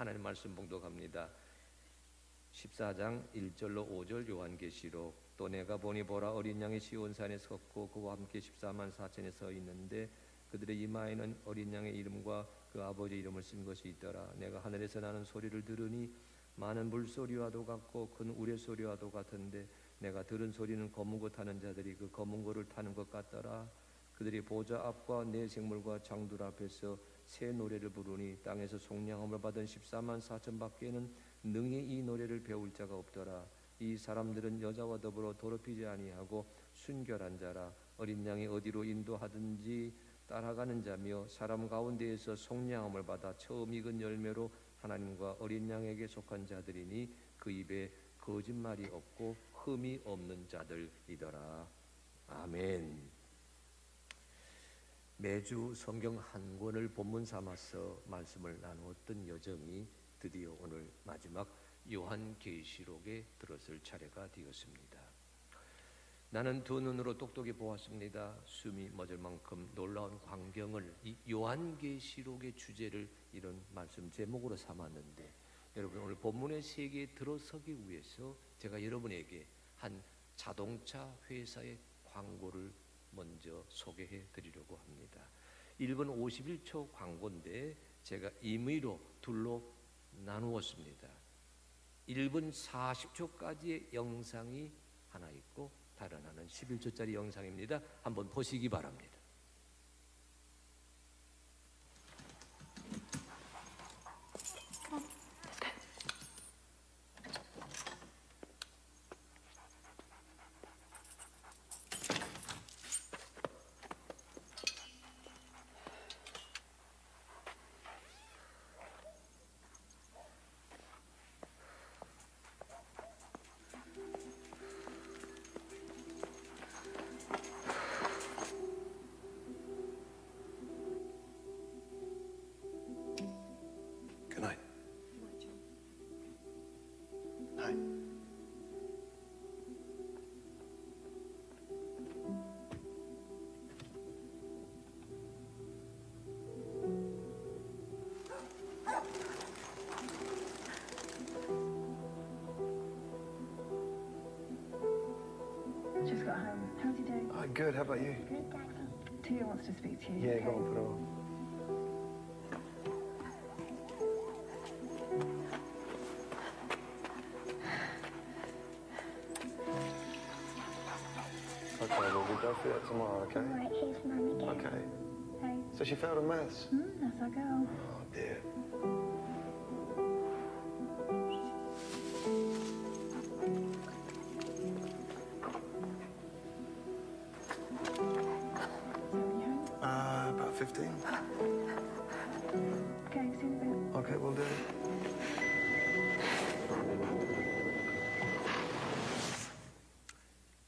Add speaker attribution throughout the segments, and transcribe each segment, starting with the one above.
Speaker 1: 하나님 말씀 봉독합니다. 14장 1절로 5절 요한계시록. 또 내가 보니 보라, 어린 양이 시온산에 섰고 그와 함께 14만 4천이 서 있는데 그들의 이마에는 어린 양의 이름과 그 아버지 이름을 쓴 것이 있더라. 내가 하늘에서 나는 소리를 들으니 많은 물소리와도 같고 큰 우레소리와도 같은데 내가 들은 소리는 검은 것 타는 자들이 그 검은 것을 타는 것 같더라. 그들이 보좌 앞과 네 생물과 장들 앞에서 새 노래를 부르니 땅에서 속량함을 받은 14만 4천 밖에는 능히 이 노래를 배울 자가 없더라. 이 사람들은 여자와 더불어 더럽히지 아니하고 순결한 자라. 어린 양이 어디로 인도하든지 따라가는 자며 사람 가운데에서 속량함을 받아 처음 익은 열매로 하나님과 어린 양에게 속한 자들이니 그 입에 거짓말이 없고 흠이 없는 자들이더라. 아멘. 매주 성경 한 권을 본문 삼아서 말씀을 나누었던 여정이 드디어 오늘 마지막 요한계시록에 들어설 차례가 되었습니다. 나는 두 눈으로 똑똑히 보았습니다. 숨이 멎을 만큼 놀라운 광경을, 이 요한계시록의 주제를 이런 말씀 제목으로 삼았는데, 여러분 오늘 본문의 세계에 들어서기 위해서 제가 여러분에게 한 자동차 회사의 광고를 먼저 소개해 드리려고 합니다. 1분 51초 광고인데 제가 임의로 둘로 나누었습니다. 1분 40초까지의 영상이 하나 있고 다른 하나는 11초짜리 영상입니다. 한번 보시기 바랍니다.
Speaker 2: Good night. Night.
Speaker 3: Just got home. How's he doing?
Speaker 2: Good. How about you?
Speaker 3: Good, Daddy. Tia wants to speak to you.
Speaker 2: Yeah,
Speaker 3: okay?
Speaker 2: go on, put it on. Okay, well, we'll go through that tomorrow, okay?
Speaker 3: Alright, here's Mum again.
Speaker 2: Okay.
Speaker 3: Hey.
Speaker 2: So she failed her maths?
Speaker 3: That's our girl.
Speaker 2: Oh, dear.
Speaker 3: So are you home?
Speaker 2: About 15.
Speaker 3: Okay, see you in a bit.
Speaker 2: Okay, we'll do.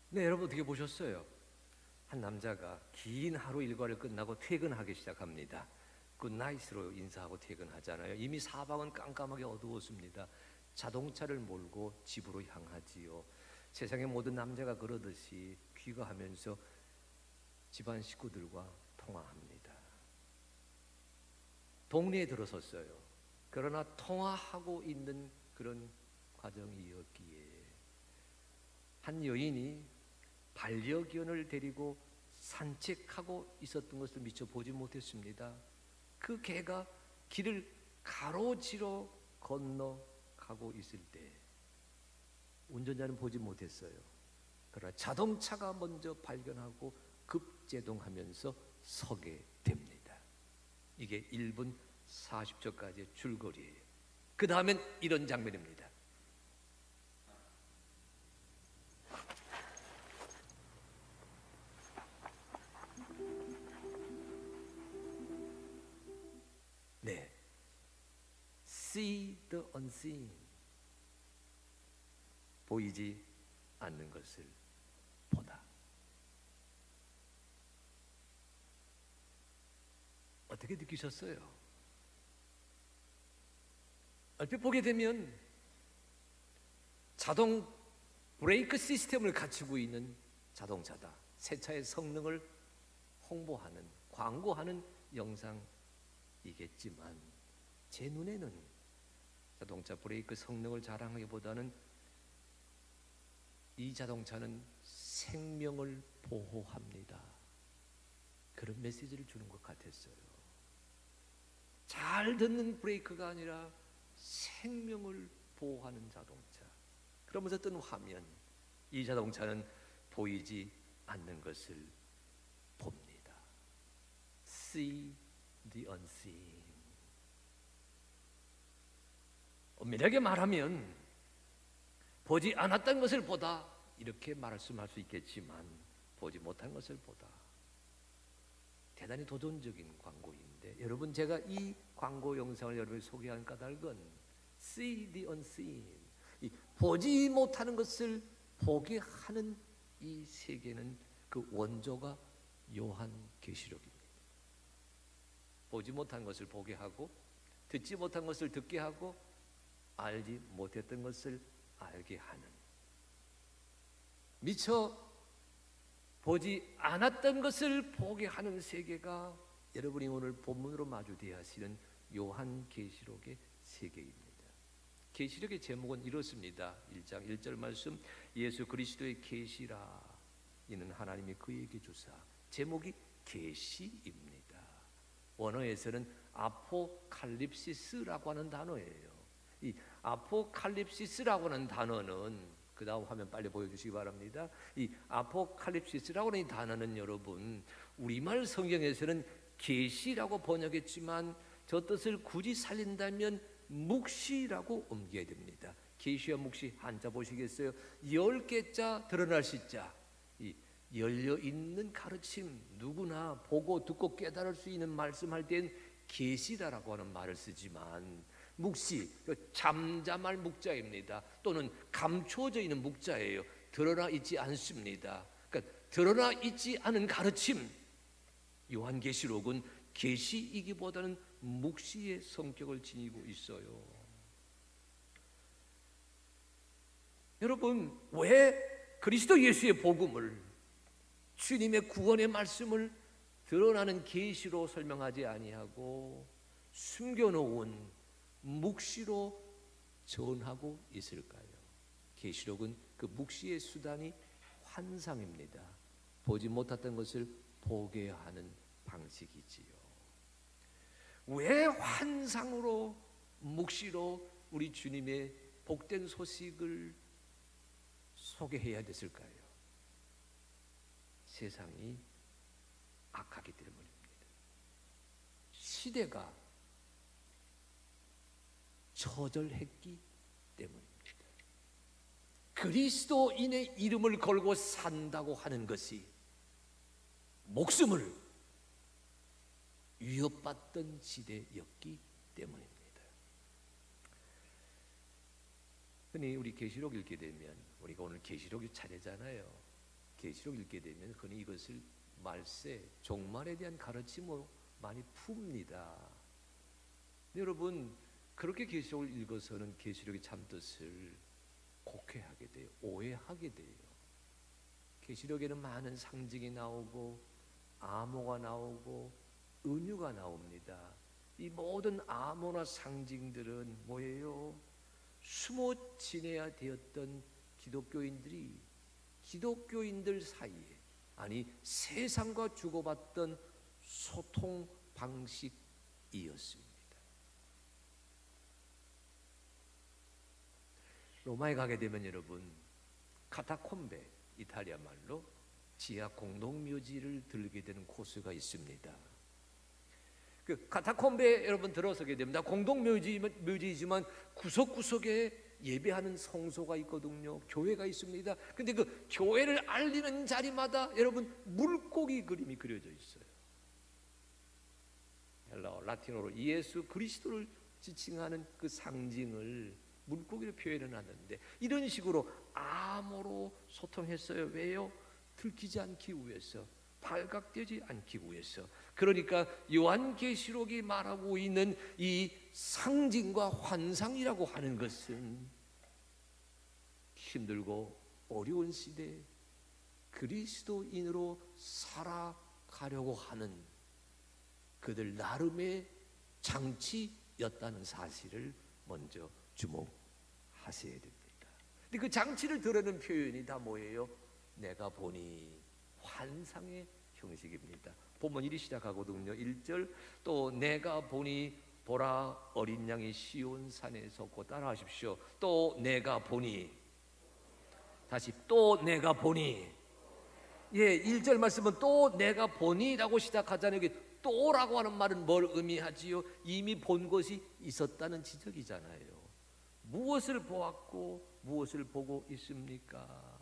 Speaker 1: 네, 여러분 어떻게 보셨어요? 한 남자가 긴 하루 일과를 끝나고 퇴근하기 시작합니다. 굿나잇으로 인사하고 퇴근하잖아요. 이미 사방은 깜깜하게 어두웠습니다. 자동차를 몰고 집으로 향하지요. 세상의 모든 남자가 그러듯이 귀가하면서 집안 식구들과 통화합니다. 동네에 들어섰어요. 그러나 통화하고 있는 그런 과정이었기에 한 여인이 반려견을 데리고 산책하고 있었던 것을 미처 보지 못했습니다. 그 개가 길을 가로지러 건너가고 있을 때 운전자는 보지 못했어요. 그러나 자동차가 먼저 발견하고 급제동하면서 서게 됩니다. 이게 1분 40초까지의 줄거리예요. 그 다음엔 이런 장면입니다. 네, see the unseen, 보이지 않는 것을 보다. 어떻게 느끼셨어요? 얼핏 보게 되면 자동 브레이크 시스템을 갖추고 있는 자동차다. 새 차의 성능을 홍보하는, 광고하는 영상이겠지만 제 눈에는 자동차 브레이크 성능을 자랑하기보다는 이 자동차는 생명을 보호합니다. 그런 메시지를 주는 것 같았어요. 잘 듣는 브레이크가 아니라 생명을 보호하는 자동차. 그러면서 뜬 화면, 이 자동차는 보이지 않는 것을 봅니다. See the unseen. 엄밀하게 말하면 보지 않았던 것을 보다, 이렇게 말씀할 수 있겠지만 보지 못한 것을 보다. 대단히 도전적인 광고인데, 여러분, 제가 이 광고 영상을 여러분에게 소개한 까닭은 See the unseen, 이 보지 못하는 것을 보게 하는 이 세계는 그 원조가 요한계시록입니다. 보지 못한 것을 보게 하고, 듣지 못한 것을 듣게 하고, 알지 못했던 것을 알게 하는, 미처 보지 않았던 것을 보게 하는 세계가 여러분이 오늘 본문으로 마주대야 하시는 요한계시록의 세계입니다. 계시록의 제목은 이렇습니다. 1장 1절 말씀, 예수 그리스도의 계시라. 이는 하나님이 그에게 주사. 제목이 계시입니다. 원어에서는 아포칼립시스라고 하는 단어예요. 이 아포칼립시스라고 하는 단어는, 그 다음 화면 빨리 보여주시기 바랍니다. 이 아포칼립시스라고 하는 이 단어는 여러분, 우리말 성경에서는 계시라고 번역했지만 저 뜻을 굳이 살린다면 묵시라고 옮겨야 됩니다. 계시와 묵시 한자 보시겠어요? 10개자 드러날 시자. 이 열려있는 가르침, 누구나 보고 듣고 깨달을 수 있는 말씀할 땐 계시다라고 하는 말을 쓰지만, 묵시, 잠잠할 묵자입니다. 또는 감춰져 있는 묵자예요. 드러나 있지 않습니다. 그러니까 드러나 있지 않은 가르침. 요한계시록은 계시이기보다는 묵시의 성격을 지니고 있어요. 여러분, 왜 그리스도 예수의 복음을, 주님의 구원의 말씀을 드러나는 계시로 설명하지 아니하고 숨겨놓은 묵시로 전하고 있을까요? 계시록은 그 묵시의 수단이 환상입니다. 보지 못했던 것을 보게 하는 방식이지요. 왜 환상으로, 묵시로 우리 주님의 복된 소식을 소개해야 됐을까요? 세상이 악하기 때문입니다. 시대가 처절했기 때문입니다. 그리스도인의 이름을 걸고 산다고 하는 것이 목숨을 위협받던 시대였기 때문입니다. 흔히 우리 계시록 읽게 되면, 우리가 오늘 계시록이 차례잖아요. 계시록 읽게 되면 흔히 이것을 말세, 종말에 대한 가르침으로 많이 풉니다. 여러분, 그렇게 계시록을 읽어서는 계시록의 참뜻을 곡해하게 돼요. 오해하게 돼요. 계시록에는 많은 상징이 나오고 암호가 나오고 은유가 나옵니다. 이 모든 암호나 상징들은 뭐예요? 숨어 지내야 되었던 기독교인들이 기독교인들 사이에, 아니 세상과 주고받던 소통 방식이었습니다. 로마에 가게 되면 여러분, 카타콤베, 이탈리아 말로 지하 공동묘지를 들게 되는 코스가 있습니다. 그 카타콤베 여러분 들어서게 됩니다. 공동묘지이지만 구석구석에 예배하는 성소가 있거든요. 교회가 있습니다. 근데 그 교회를 알리는 자리마다 여러분 물고기 그림이 그려져 있어요. 라틴어로 예수 그리스도를 지칭하는 그 상징을 물고기로 표현을 하는데, 이런 식으로 암호로 소통했어요. 왜요? 들키지 않기 위해서, 발각되지 않기 위해서. 그러니까 요한계시록이 말하고 있는 이 상징과 환상이라고 하는 것은 힘들고 어려운 시대에 그리스도인으로 살아가려고 하는 그들 나름의 장치였다는 사실을 먼저 주목하셔야 됩니다. 근데 그 장치를 드러내는 표현이 다 뭐예요? 내가 보니, 환상의 형식입니다. 본문 이리 시작하거든요. 1절, 또 내가 보니 보라 어린 양이 시온 산에 섰고, 따라하십시오. 또 내가 보니, 다시 또 내가 보니. 예, 1절 말씀은 또 내가 보니라고 시작하잖아요. 여기 또라고 하는 말은 뭘 의미하지요? 이미 본 것이 있었다는 지적이잖아요. 무엇을 보았고 무엇을 보고 있습니까?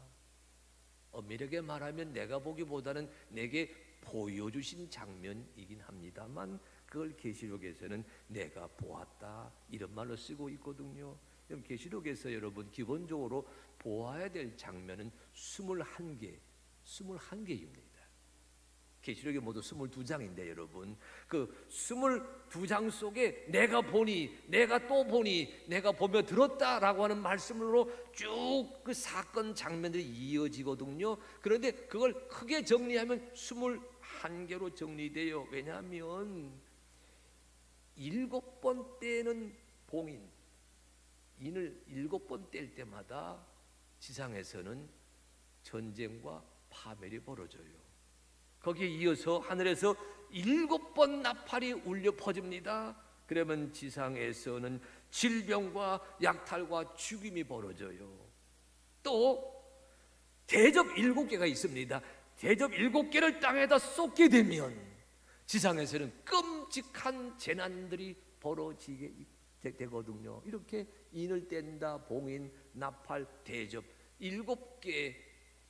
Speaker 1: 엄밀하게 말하면 내가 보기보다는 내게 보여주신 장면이긴 합니다만, 그걸 계시록에서는 내가 보았다 이런 말로 쓰고 있거든요. 그럼 계시록에서 여러분 기본적으로 보아야 될 장면은 21개입니다. 계시록이 모두 22장인데 여러분, 그 22장 속에 내가 보니, 내가 또 보니, 내가 보며 들었다라고 하는 말씀으로 쭉 그 사건 장면들이 이어지거든요. 그런데 그걸 크게 정리하면 21개로 정리돼요. 왜냐하면 7번 떼는 봉인, 인을 7번 뗄 때마다 지상에서는 전쟁과 파멸이 벌어져요. 거기에 이어서 하늘에서 7번 나팔이 울려 퍼집니다. 그러면 지상에서는 질병과 약탈과 죽임이 벌어져요. 또 대접 7개가 있습니다. 대접 7개를 땅에다 쏟게 되면 지상에서는 끔찍한 재난들이 벌어지게 되거든요. 이렇게 인을 뗀다, 봉인, 나팔, 대접 7개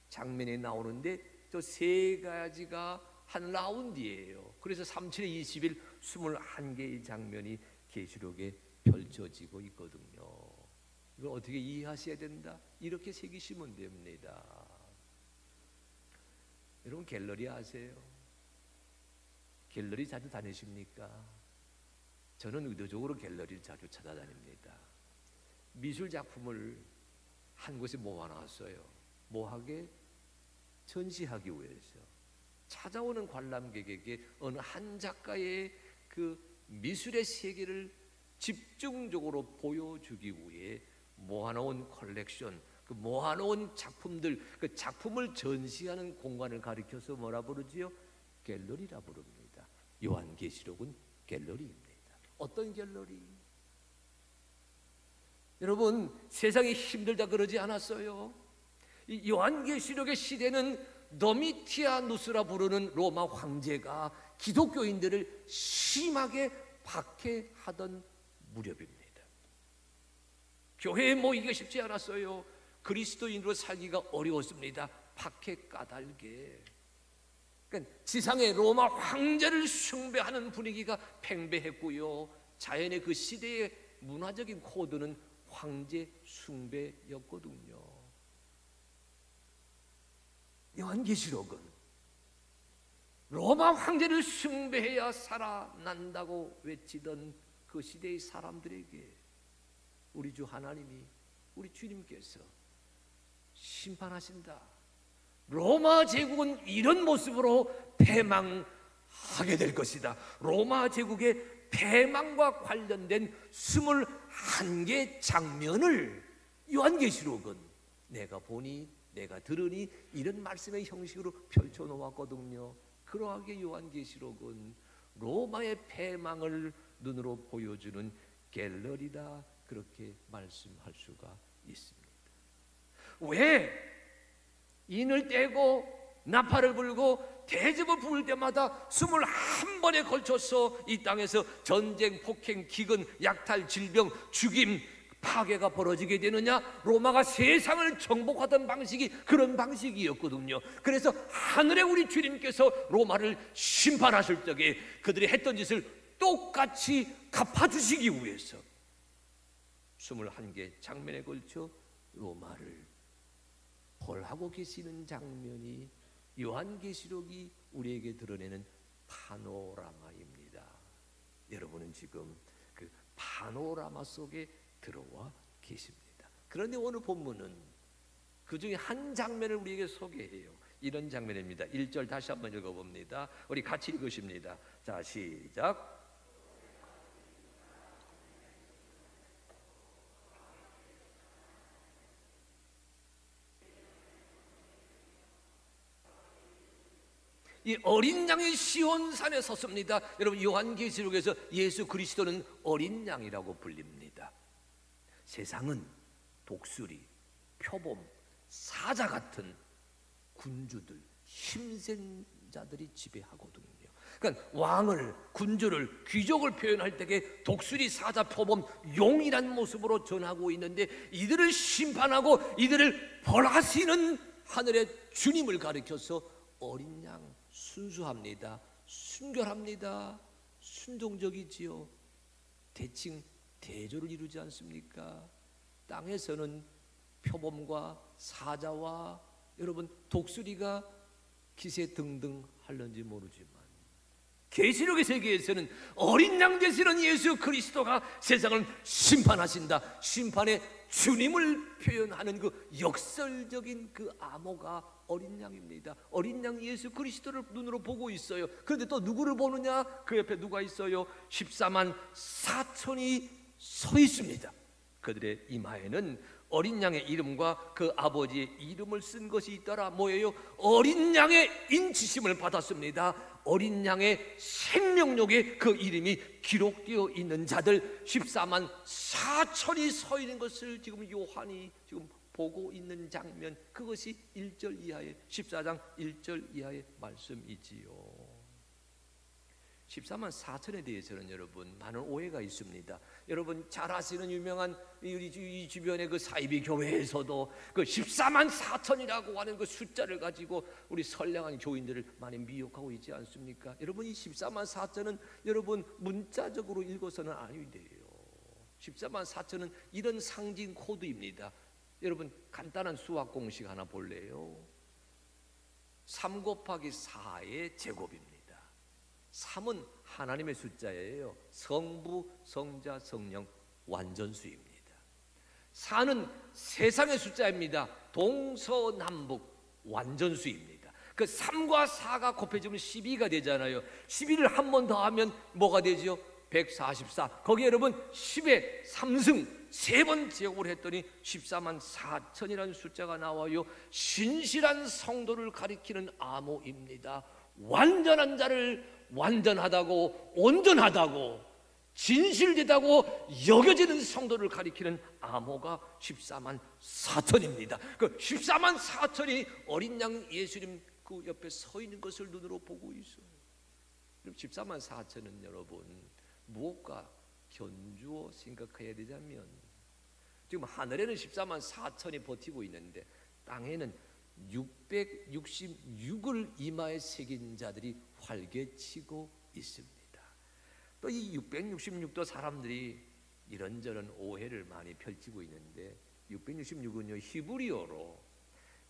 Speaker 1: 장면이 나오는데 저 3가지가 한 라운드예요. 그래서 37에 20일 21개의 장면이 계시록에 펼쳐지고 있거든요. 이걸 어떻게 이해하셔야 된다? 이렇게 새기시면 됩니다. 여러분 갤러리 아세요? 갤러리 자주 다니십니까? 저는 의도적으로 갤러리를 자주 찾아다닙니다. 미술 작품을 한 곳에 모아놨어요. 뭐하게? 전시하기 위해서. 찾아오는 관람객에게 어느 한 작가의 그 미술의 세계를 집중적으로 보여주기 위해 모아놓은 컬렉션, 그 모아놓은 작품들, 그 작품을 전시하는 공간을 가리켜서 뭐라 부르지요? 갤러리라 부릅니다. 요한계시록은 갤러리입니다. 어떤 갤러리? 여러분 세상이 힘들다 그러지 않았어요? 이 요한계시록의 시대는 도미티아누스라 부르는 로마 황제가 기독교인들을 심하게 박해하던 무렵입니다. 교회에 모이기가 쉽지 않았어요. 그리스도인으로 살기가 어려웠습니다. 박해 까닭에. 그러니까 지상의 로마 황제를 숭배하는 분위기가 팽배했고요. 자연의 그 시대의 문화적인 코드는 황제 숭배였거든요. 요한계시록은 로마 황제를 숭배해야 살아난다고 외치던 그 시대의 사람들에게 우리 주 하나님이, 우리 주님께서 심판하신다. 로마 제국은 이런 모습으로 패망하게 될 것이다. 로마 제국의 패망과 관련된 21개 장면을 요한계시록은 내가 보니, 내가 들으니 이런 말씀의 형식으로 펼쳐놓았거든요. 그러하게 요한계시록은 로마의 패망을 눈으로 보여주는 갤러리다, 그렇게 말씀할 수가 있습니다. 왜? 인을 떼고 나팔을 불고 대접을 부을 때마다 21번에 걸쳐서 이 땅에서 전쟁, 폭행, 기근, 약탈, 질병, 죽임, 파괴가 벌어지게 되느냐? 로마가 세상을 정복하던 방식이 그런 방식이었거든요. 그래서 하늘의 우리 주님께서 로마를 심판하실 적에 그들이 했던 짓을 똑같이 갚아주시기 위해서 21개 장면에 걸쳐 로마를 벌하고 계시는 장면이 요한계시록이 우리에게 드러내는 파노라마입니다. 여러분은 지금 그 파노라마 속에 들어와 계십니다. 그런데 오늘 본문은 그 중에 한 장면을 우리에게 소개해요. 이런 장면입니다. 1절 다시 한번 읽어봅니다. 우리 같이 읽으십니다. 자, 시작. 이 어린 양의 시온산에 섰습니다. 여러분, 요한계시록에서 예수 그리스도는 어린 양이라고 불립니다. 세상은 독수리, 표범, 사자 같은 군주들, 힘센 자들이 지배하거든요. 그러니까 왕을, 군주를, 귀족을 표현할 때에 독수리, 사자, 표범, 용이란 모습으로 전하고 있는데, 이들을 심판하고 이들을 벌하시는 하늘의 주님을 가리켜서 어린 양, 순수합니다, 순결합니다, 순종적이지요, 대칭 대조를 이루지 않습니까? 땅에서는 표범과 사자와 여러분 독수리가 기세 등등 할런지 모르지만, 계시록의 세계에서는 어린 양 되시는 예수 그리스도가 세상을 심판하신다, 심판의 주님을 표현하는 그 역설적인 그 암호가 어린 양입니다. 어린 양 예수 그리스도를 눈으로 보고 있어요. 그런데 또 누구를 보느냐? 그 옆에 누가 있어요? 14만 4천이 서 있습니다. 그들의 이마에는 어린 양의 이름과 그 아버지의 이름을 쓴 것이 있더라. 뭐예요? 어린 양의 인치심을 받았습니다. 어린 양의 생명력에 그 이름이 기록되어 있는 자들 14만 4천이 서 있는 것을 지금 요한이 지금 보고 있는 장면, 그것이 1절 이하의 14장 1절 이하의 말씀이지요. 14만 4천에 대해서는 여러분 많은 오해가 있습니다. 여러분 잘 아시는 유명한 이 주변의 그 사이비 교회에서도 그 14만 4천이라고 하는 그 숫자를 가지고 우리 선량한 교인들을 많이 미혹하고 있지 않습니까? 여러분 이 14만 4천은 여러분 문자적으로 읽어서는 아니 돼요. 14만 4천은 이런 상징 코드입니다. 여러분 간단한 수학 공식 하나 볼래요? 3 곱하기 4의 제곱입니다. 3은 하나님의 숫자예요. 성부, 성자, 성령 완전수입니다. 4는 세상의 숫자입니다. 동서남북 완전수입니다. 그 3과 4가 곱해지면 12가 되잖아요. 12를 한 번 더 하면 뭐가 되죠? 144. 거기에 여러분 10의 3승 3번 제곱을 했더니 14만 4천이라는 숫자가 나와요. 신실한 성도를 가리키는 암호입니다. 완전한 자를 완전하다고, 온전하다고, 진실되다고 여겨지는 성도를 가리키는 암호가 14만 4천입니다. 그 14만 4천이 어린 양 예수님 그 옆에 서 있는 것을 눈으로 보고 있어요. 14만 4천은 여러분 무엇과 견주어 생각해야 되자면, 지금 하늘에는 14만 4천이 버티고 있는데 땅에는 666을 이마에 새긴 자들이 활개치고 있습니다. 또 이 666도 사람들이 이런저런 오해를 많이 펼치고 있는데, 666은요 히브리어로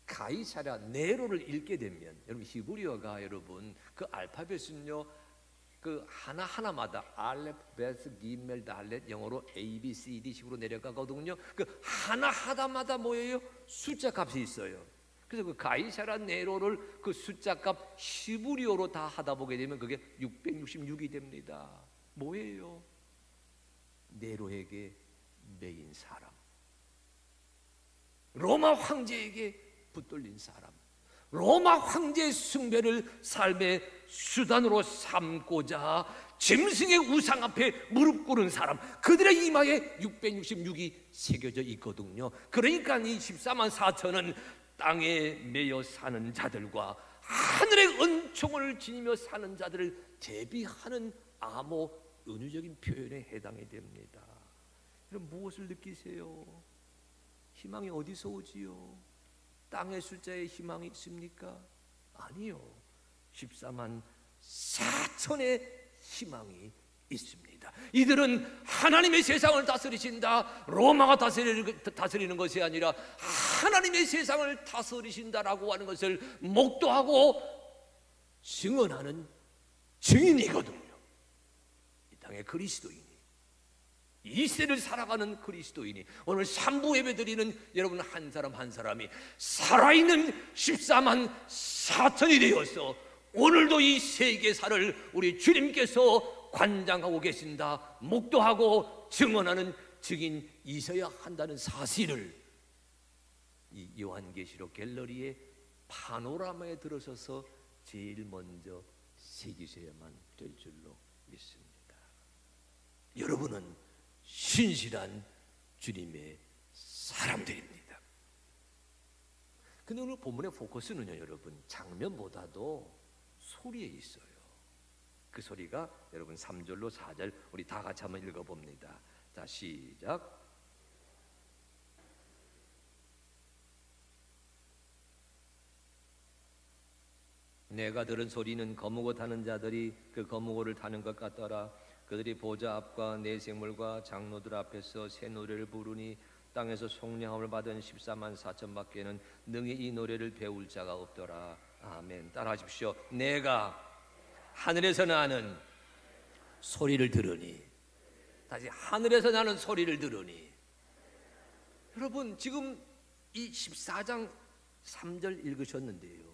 Speaker 1: 가이사랴 네로를 읽게 되면, 여러분 히브리어가 여러분 그 알파벳은요 그 하나하나마다 알렙, 베스, 기멜, 달렛, 영어로 A, B, C, D 식으로 내려가거든요. 그 하나하나마다 뭐예요? 숫자 값이 있어요. 그래서 그 가이사랴 네로를 그 숫자 값 히브리어로 다 하다 보게 되면 그게 666이 됩니다. 뭐예요? 네로에게 매인 사람, 로마 황제에게 붙들린 사람, 로마 황제의 숭배를 삶의 수단으로 삼고자 짐승의 우상 앞에 무릎 꿇은 사람, 그들의 이마에 666이 새겨져 있거든요. 그러니까 이 14만 4천은 땅에 매여 사는 자들과 하늘의 은총을 지니며 사는 자들을 대비하는 암호 은유적인 표현에 해당이 됩니다. 여러분 무엇을 느끼세요? 희망이 어디서 오지요? 땅의 숫자에 희망이 있습니까? 아니요. 14만 4천의 희망이 있습니다. 이들은 하나님의 세상을 다스리신다, 로마가 다스리는 것이 아니라 하나님의 세상을 다스리신다라고 하는 것을 목도하고 증언하는 증인이거든요. 이 땅의 그리스도인이, 이 시대를 살아가는 그리스도인이, 오늘 3부 예배드리는 여러분 한 사람 한 사람이 살아있는 14만 4천이 되어서 오늘도 이 세계사를 우리 주님께서 관장하고 계신다, 목도하고 증언하는 증인이셔야 한다는 사실을 이 요한계시록 갤러리의 파노라마에 들어서서 제일 먼저 새기셔야만 될 줄로 믿습니다. 여러분은 신실한 주님의 사람들입니다. 근데 오늘 본문의 포커스는요, 여러분, 장면보다도 소리에 있어요. 그 소리가 여러분 3절로 4절 우리 다 같이 한번 읽어봅니다. 자, 시작. 내가 들은 소리는 거무고 타는 자들이 그 거무고를 타는 것 같더라. 그들이 보좌 앞과 내생물과 장로들 앞에서 새 노래를 부르니 땅에서 속량함을 받은 14만 4천 밖에는 능히 이 노래를 배울 자가 없더라. 아멘. 따라하십시오. 내가 하늘에서 나는 소리를 들으니, 다시 하늘에서 나는 소리를 들으니. 여러분, 지금 이 14장 3절 읽으셨는데요,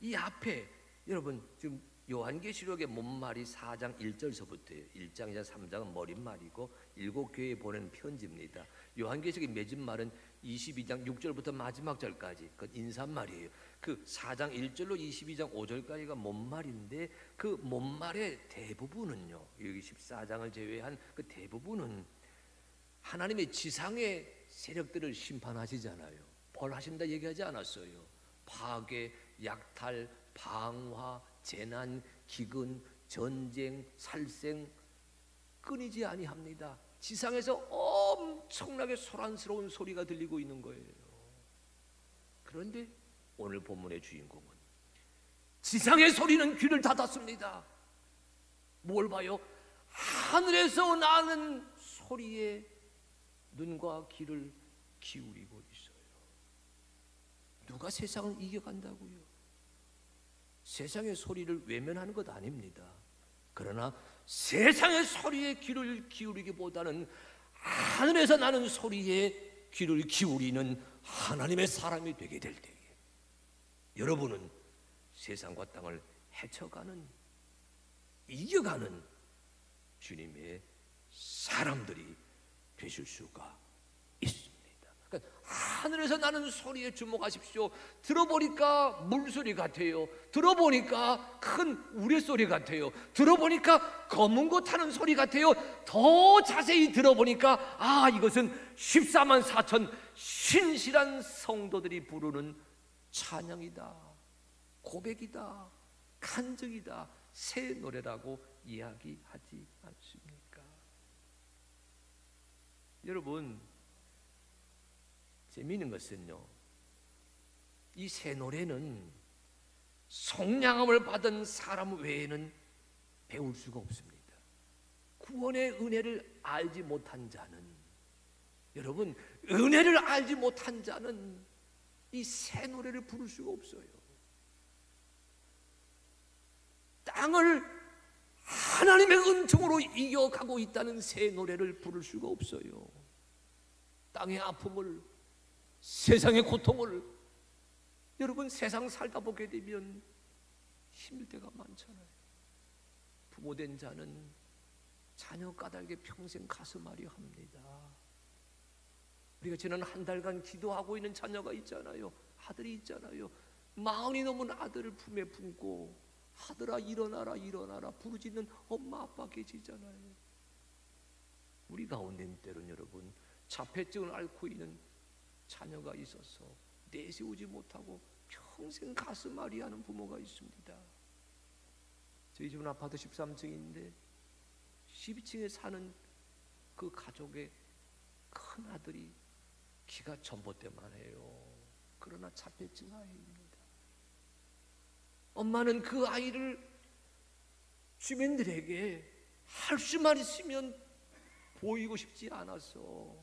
Speaker 1: 이 앞에 여러분 지금 요한계시록의 본말이 4장 1절서부터예요. 1장이자 3장은 머릿말이고 7교회에 보낸 편지입니다. 요한계시록이 맺은 말은 22장 6절부터 마지막 절까지 그 인사말이에요. 그 4장 1절로 22장 5절까지가 본말인데 그 본말의 대부분은요, 여기 14장을 제외한 그 대부분은 하나님의 지상의 세력들을 심판하시잖아요. 벌하신다 얘기하지 않았어요. 파괴, 약탈, 방화, 재난, 기근, 전쟁, 살생 끊이지 아니합니다. 지상에서 엄청나게 소란스러운 소리가 들리고 있는 거예요. 그런데 오늘 본문의 주인공은 지상의 소리는 귀를 닫았습니다. 뭘 봐요? 하늘에서 나는 소리에 눈과 귀를 기울이고 있어요. 누가 세상을 이겨간다고요? 세상의 소리를 외면하는 것 아닙니다. 그러나 세상의 소리에 귀를 기울이기보다는 하늘에서 나는 소리에 귀를 기울이는 하나님의 사람이 되게 될 때에 여러분은 세상과 땅을 헤쳐가는, 이겨가는 주님의 사람들이 되실 수가 있습니다. 그러니까 하늘에서 나는 소리에 주목하십시오. 들어보니까 물소리 같아요. 들어보니까 큰 우레소리 같아요. 들어보니까 검은 거 타는 소리 같아요. 더 자세히 들어보니까 아, 이것은 14만 4천 신실한 성도들이 부르는 찬양이다, 고백이다, 간증이다, 새 노래라고 이야기하지 않습니까? 여러분, 재미있는 것은요, 이 새 노래는 속량함을 받은 사람 외에는 배울 수가 없습니다. 구원의 은혜를 알지 못한 자는, 여러분, 은혜를 알지 못한 자는 이 새 노래를 부를 수가 없어요. 땅을 하나님의 은총으로 이겨가고 있다는 새 노래를 부를 수가 없어요. 땅의 아픔을, 세상의 고통을, 여러분 세상 살다 보게 되면 힘들 때가 많잖아요. 부모된 자는 자녀 까닭에 평생 가슴앓이 합니다. 우리가 지난 한 달간 기도하고 있는 자녀가 있잖아요. 아들이 있잖아요. 마흔이 넘은 아들을 품에 품고 아들아 일어나라 일어나라 부르짖는 엄마 아빠 계시잖아요. 우리 가운데는 때로는 여러분 자폐증을 앓고 있는 자녀가 있어서 내세우지 못하고 평생 가슴앓이하는 부모가 있습니다. 저희 집은 아파트 13층인데 12층에 사는 그 가족의 큰 아들이 키가 전봇대만 해요. 그러나 자폐증 아이입니다. 엄마는 그 아이를 주민들에게 할 수만 있으면 보이고 싶지 않아서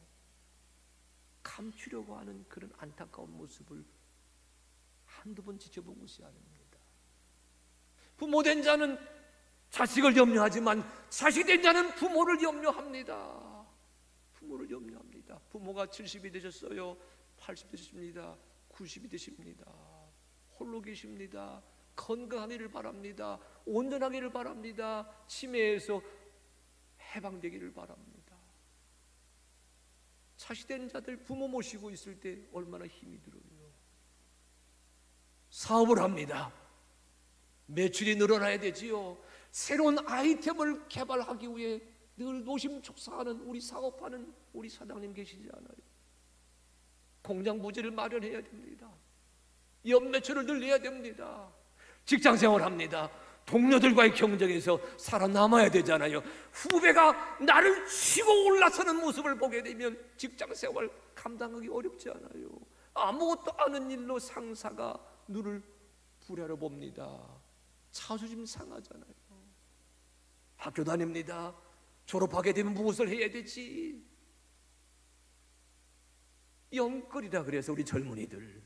Speaker 1: 감추려고 하는 그런 안타까운 모습을 한두 번 지켜본 것이 아닙니다. 부모된 자는 자식을 염려하지만 자식된 자는 부모를 염려합니다. 부모를 염려합니다. 부모가 70이 되셨어요. 80 되십니다. 90이 되십니다. 홀로 계십니다. 건강하기를 바랍니다. 온전하기를 바랍니다. 치매에서 해방되기를 바랍니다. 자식된 자들 부모 모시고 있을 때 얼마나 힘이 들어요. 사업을 합니다. 매출이 늘어나야 되지요. 새로운 아이템을 개발하기 위해 늘 노심초사하는 우리 사업하는 우리 사장님 계시지 않아요? 공장 부지를 마련해야 됩니다. 연매출을 늘려야 됩니다. 직장생활 합니다. 동료들과의 경쟁에서 살아남아야 되잖아요. 후배가 나를 치고 올라서는 모습을 보게 되면 직장생활 감당하기 어렵지 않아요? 아무것도 아는 일로 상사가 눈을 부려러 봅니다. 자존심 상하잖아요. 학교 다닙니다. 졸업하게 되면 무엇을 해야 되지? 영끌이라 그래서 우리 젊은이들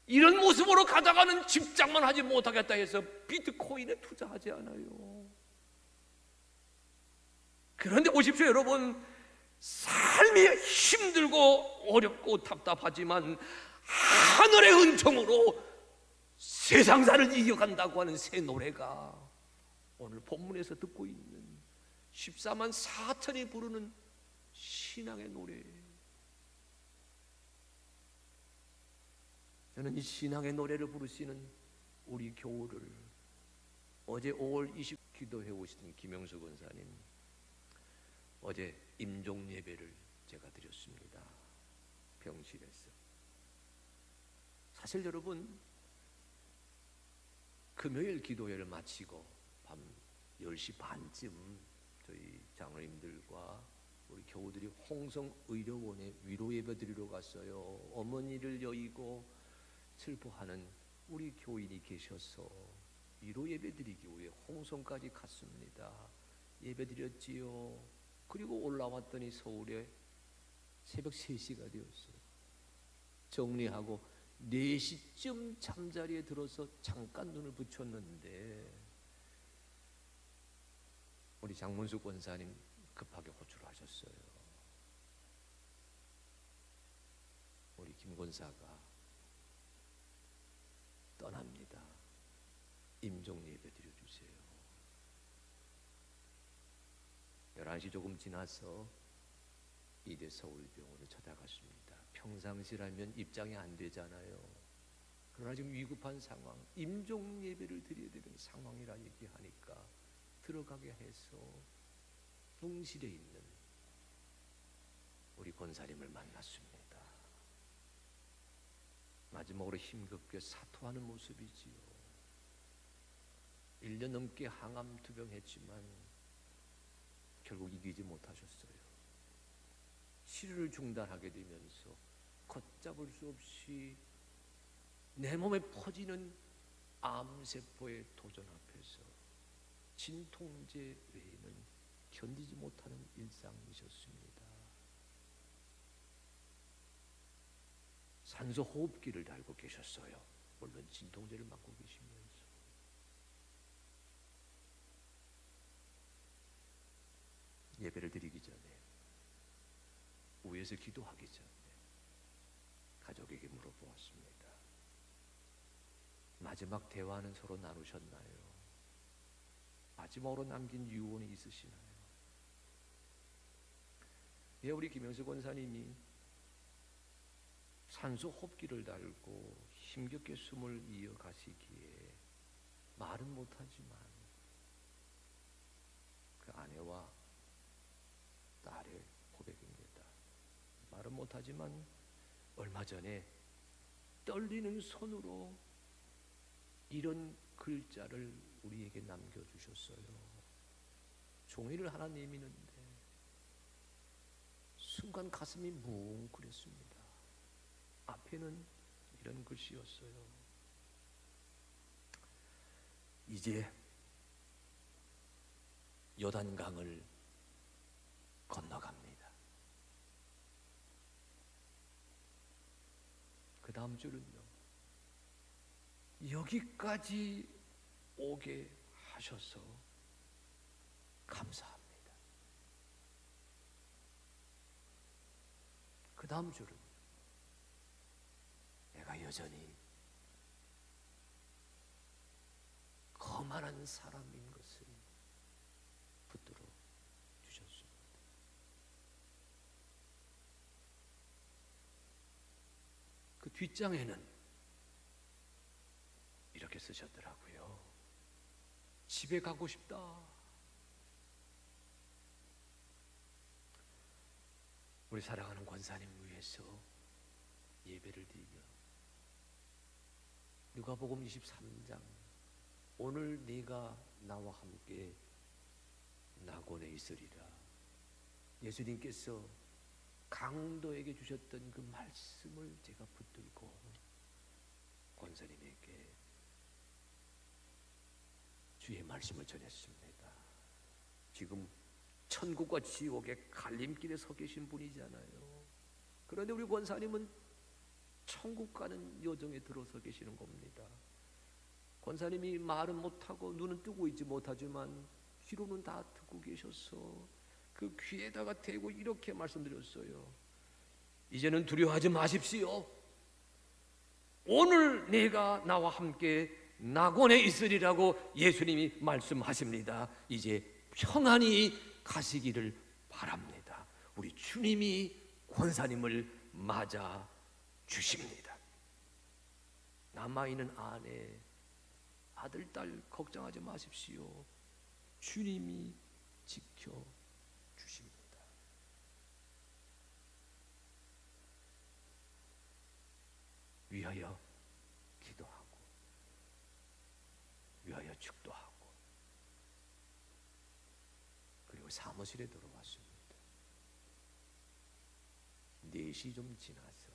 Speaker 1: 이런 모습으로 가다가는 직장만 하지 못하겠다 해서 비트코인에 투자하지 않아요. 그런데 보십시오 여러분, 삶이 힘들고 어렵고 답답하지만 하늘의 은총으로 세상사를 이겨간다고 하는 새 노래가 오늘 본문에서 듣고 있는 14만 4천이 부르는 신앙의 노래예요. 저는 이 신앙의 노래를 부르시는 우리 교우를 어제 5월 20일 기도해 오시던 김영수 권사님, 어제 임종 예배를 제가 드렸습니다. 병실에서. 사실 여러분, 금요일 기도회를 마치고 밤 10시 반쯤 저희 장로님들과 우리 교우들이 홍성의료원에 위로 예배 드리러 갔어요. 어머니를 여의고 슬퍼하는 우리 교인이 계셔서 위로 예배 드리기 위해 홍성까지 갔습니다. 예배 드렸지요. 그리고 올라왔더니 서울에 새벽 3시가 되었어요. 정리하고 4시쯤 잠자리에 들어서 잠깐 눈을 붙였는데 우리 장문수 권사님 급하게 호출을 하셨어요. 우리 김 권사가 떠납니다. 임종 예배 드려주세요. 11시 조금 지나서 이대 서울병원을 찾아갔습니다. 평상시라면 입장이 안 되잖아요. 그러나 지금 위급한 상황, 임종 예배를 드려야 되는 상황이라 얘기하니까 들어가게 해서 응실에 있는 우리 권사님을 만났습니다. 마지막으로 힘겹게 사토하는 모습이지요. 1년 넘게 항암 투병했지만 결국 이기지 못하셨어요. 치료를 중단하게 되면서 걷잡을 수 없이 내 몸에 퍼지는 암세포의 도전 앞에서 진통제 외에는 견디지 못하는 일상이셨습니다. 산소 호흡기를 달고 계셨어요. 물론 진통제를 맞고 계시면서. 예배를 드리기 전에, 위에서 기도하기 전에 가족에게 물어보았습니다. 마지막 대화는 서로 나누셨나요? 마지막으로 남긴 유언이 있으시나요? 예, 우리 김영수 권사님이 산소 호흡기를 달고 힘겹게 숨을 이어가시기에 말은 못하지만 그 아내와 딸의 고백입니다. 말은 못하지만 얼마 전에 떨리는 손으로 이런 글자를 우리에게 남겨주셨어요. 종이를 하나 내미는데 순간 가슴이 뭉클했습니다. 앞에는 이런 글씨였어요. 이제 요단강을 건너갑니다. 그 다음 줄은요, 여기까지 오게 하셔서 감사합니다. 그 다음 줄은 내가 여전히 거만한 사람인 것을 붙들어 주셨습니다. 그 뒷장에는 이렇게 이렇게 쓰셨더라고요. 집에 가고 싶다. 우리 사랑하는 권사님 위해서 예배를 드리며 누가복음 23장 오늘 네가 나와 함께 낙원에 있으리라. 예수님께서 강도에게 주셨던 그 말씀을 제가 붙들고 권사님에게 주의 말씀을 전했습니다. 지금 천국과 지옥의 갈림길에 서 계신 분이잖아요. 그런데 우리 권사님은 천국 가는 여정에 들어서 계시는 겁니다. 권사님이 말은 못하고 눈은 뜨고 있지 못하지만 귀로는 다 듣고 계셔서 그 귀에다가 대고 이렇게 말씀드렸어요. 이제는 두려워하지 마십시오. 오늘 내가 나와 함께 낙원에 있으리라고 예수님이 말씀하십니다. 이제 평안히 가시기를 바랍니다. 우리 주님이 권사님을 맞아 주십니다. 남아있는 아내, 아들, 딸 걱정하지 마십시오. 주님이 지켜 주십니다. 위하여 기도하고 위하여 축도하고 그리고 사무실에 들어왔습니다. 4시 좀 지나서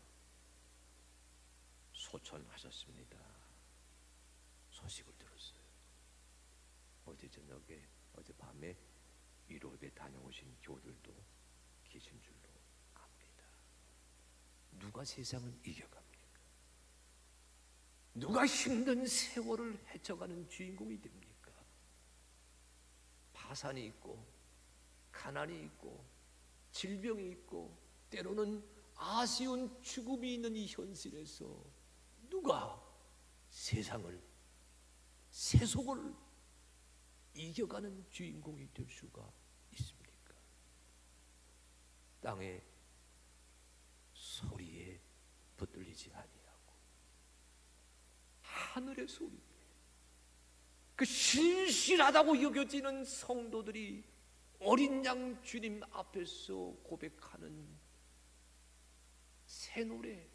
Speaker 1: 소천하셨습니다. 소식을 들었어요. 어제 저녁에 어젯밤에 유럽에 다녀오신 교들도 계신 줄로 압니다. 누가 세상을 이겨갑니까? 누가 힘든 세월을 헤쳐가는 주인공이 됩니까? 파산이 있고 가난이 있고 질병이 있고 때로는 아쉬운 죽음이 있는 이 현실에서 누가 세상을 세속을 이겨가는 주인공이 될 수가 있습니까? 땅의 소리에 붙들리지 아니하고 하늘의 소리에 그 신실하다고 여겨지는 성도들이 어린 양 주님 앞에서 고백하는 새 노래,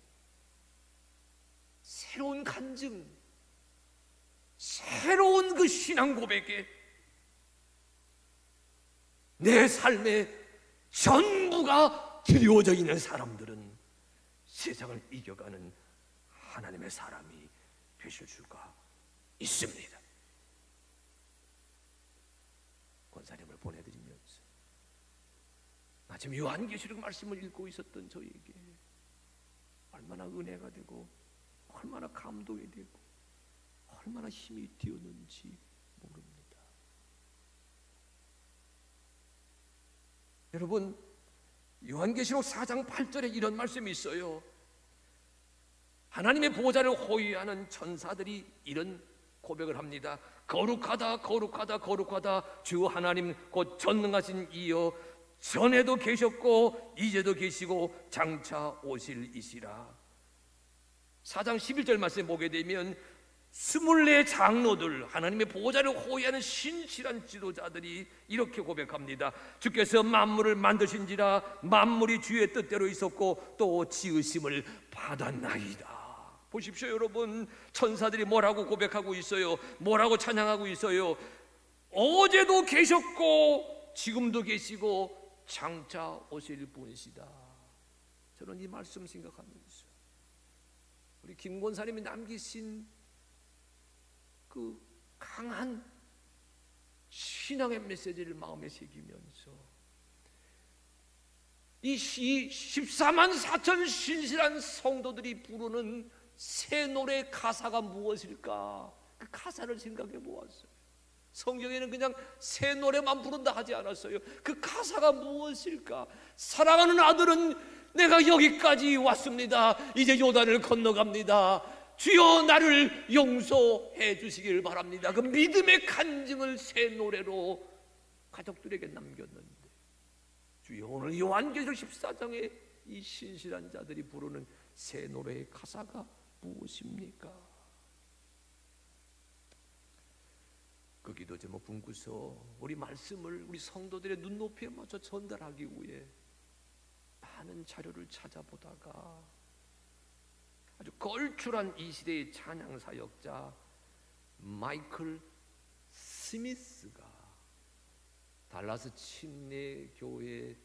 Speaker 1: 새로운 간증, 새로운 그 신앙 고백에 내 삶의 전부가 드리워져 있는 사람들은 세상을 이겨가는 하나님의 사람이 되실 수가 있습니다. 권사님을 보내드리면서 마침 요한계시록 말씀을 읽고 있었던 저에게 얼마나 은혜가 되고 얼마나 감동이 되고 얼마나 힘이 되었는지 모릅니다. 여러분, 요한계시록 4장 8절에 이런 말씀이 있어요. 하나님의 보좌를 호위하는 천사들이 이런 고백을 합니다. 거룩하다 거룩하다 거룩하다 주 하나님 곧 전능하신 이여 전에도 계셨고 이제도 계시고 장차 오실 이시라. 4장 11절 말씀에 보게 되면 24 장로들, 하나님의 보좌를 호위하는 신실한 지도자들이 이렇게 고백합니다. 주께서 만물을 만드신지라 만물이 주의 뜻대로 있었고 또 지으심을 받았나이다. 보십시오 여러분, 천사들이 뭐라고 고백하고 있어요? 뭐라고 찬양하고 있어요? 어제도 계셨고 지금도 계시고 장차 오실 분이시다. 저는 이 말씀 생각하면서 우리 김 권사님이 남기신 그 강한 신앙의 메시지를 마음에 새기면서 이 14만 4천 신실한 성도들이 부르는 새 노래 가사가 무엇일까? 그 가사를 생각해 보았어요. 성경에는 그냥 새 노래만 부른다 하지 않았어요. 그 가사가 무엇일까? 사랑하는 아들은 내가 여기까지 왔습니다. 이제 요단을 건너갑니다. 주여 나를 용서해 주시길 바랍니다. 그 믿음의 간증을 새 노래로 가족들에게 남겼는데 주여 오늘 요한계시록 14장에 이 신실한 자들이 부르는 새 노래의 가사가 무엇입니까? 그 기도 제목 품고서 우리 말씀을 우리 성도들의 눈높이에 맞춰 전달하기 위해 많은 자료를 찾아보다가 아주 걸출한 이 시대의 찬양 사역자 마이클 스미스가 달라스 침례 교회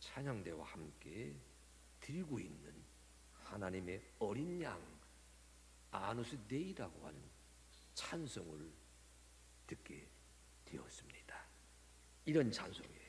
Speaker 1: 찬양대와 함께 드리고 있는 하나님의 어린 양 아누스 데이라고 하는 찬송을 듣게 되었습니다. 이런 찬송이에요.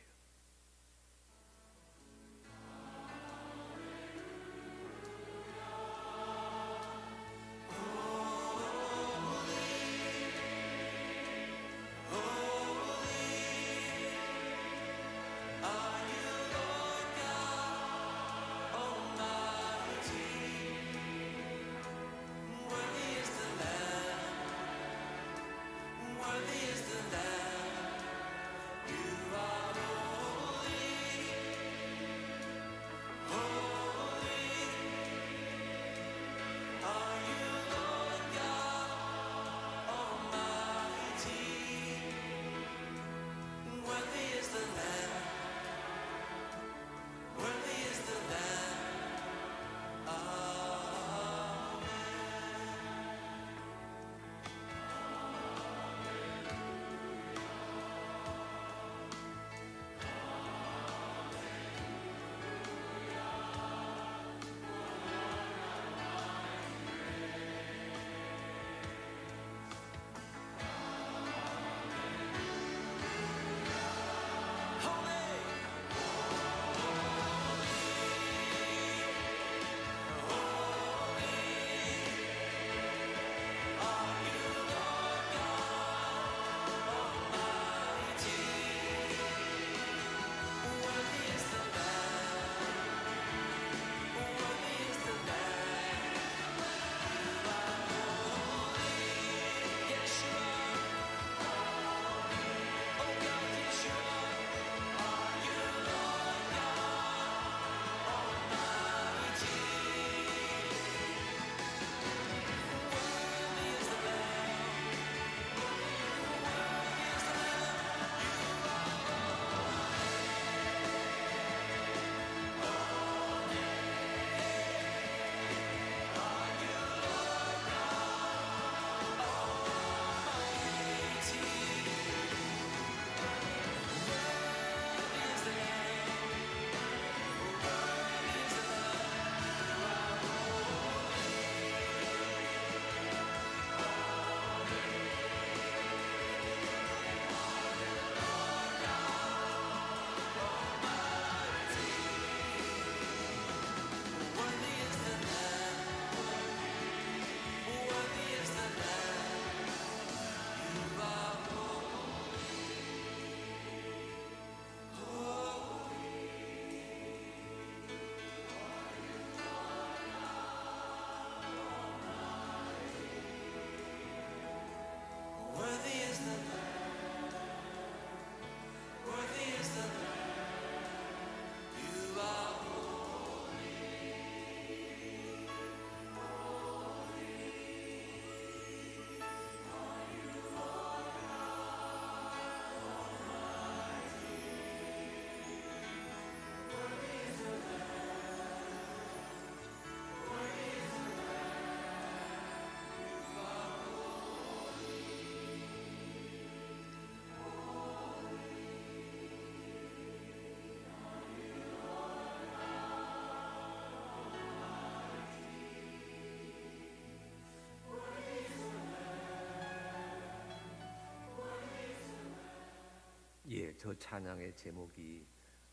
Speaker 1: 예, 저 찬양의 제목이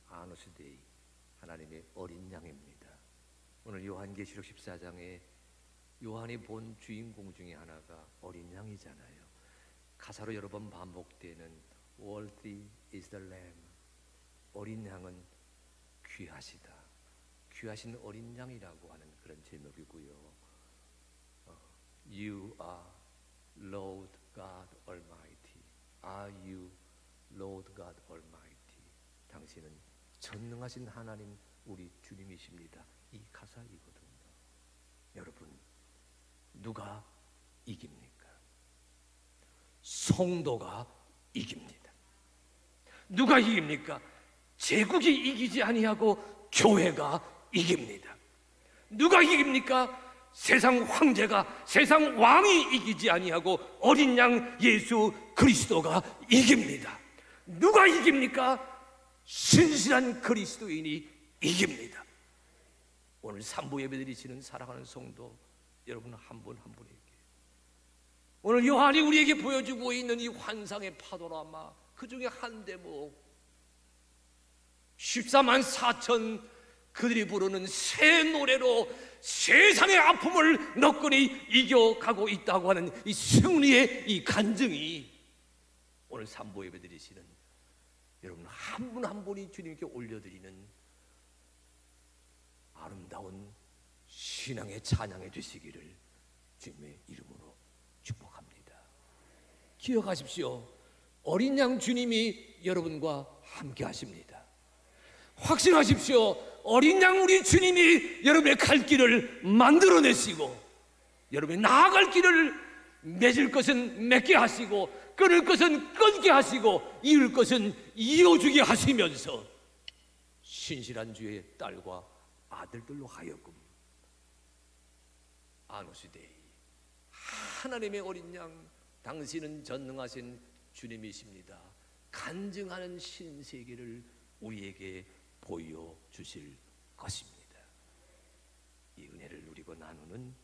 Speaker 1: 아누스 데이, 하나님의 어린 양입니다. 오늘 요한계시록 14장에 요한이 본 주인공 중에 하나가 어린 양이잖아요. 가사로 여러 번 반복되는 Worthy is the Lamb, 어린 양은 귀하시다, 귀하신 어린 양이라고 하는 그런 제목이고요. You are Lord God Almighty. Are you Lord God Almighty? 당신은 전능하신 하나님 우리 주님이십니다. 이 가사이거든요. 여러분, 누가 이깁니까? 성도가 이깁니다. 누가 이깁니까? 제국이 이기지 아니하고 교회가 이깁니다. 누가 이깁니까? 세상 황제가, 세상 왕이 이기지 아니하고 어린 양 예수 그리스도가 이깁니다. 누가 이깁니까? 신실한 그리스도인이 이깁니다. 오늘 산부 예배드리시는 사랑하는 성도 여러분 한 분 한 분에게 오늘 요한이 우리에게 보여주고 있는 이 환상의 파도라마, 그 중에 한 대목 14만 4천 그들이 부르는 새 노래로 세상의 아픔을 너끈히 이겨가고 있다고 하는 이 승리의 이 간증이 오늘 산보 예배 드리시는 여러분 한 분 한 분이 주님께 올려드리는 아름다운 신앙의 찬양이 되시기를 주님의 이름으로 축복합니다. 기억하십시오. 어린 양 주님이 여러분과 함께 하십니다. 확신하십시오. 어린 양 우리 주님이 여러분의 갈 길을 만들어내시고 여러분의 나아갈 길을 맺을 것은 맺게 하시고 끊을 것은 끊게 하시고 이을 것은 이어주게 하시면서 신실한 주의 딸과 아들들로 하여금 아노시데이 하나님의 어린 양 당신은 전능하신 주님이십니다. 간증하는 신세계를 우리에게 보여주실 것입니다. 이 은혜를 누리고 나누는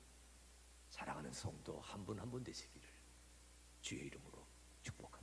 Speaker 1: 사랑하는 성도 한 분 한 분 되시기를 주의 이름으로 축복합니다.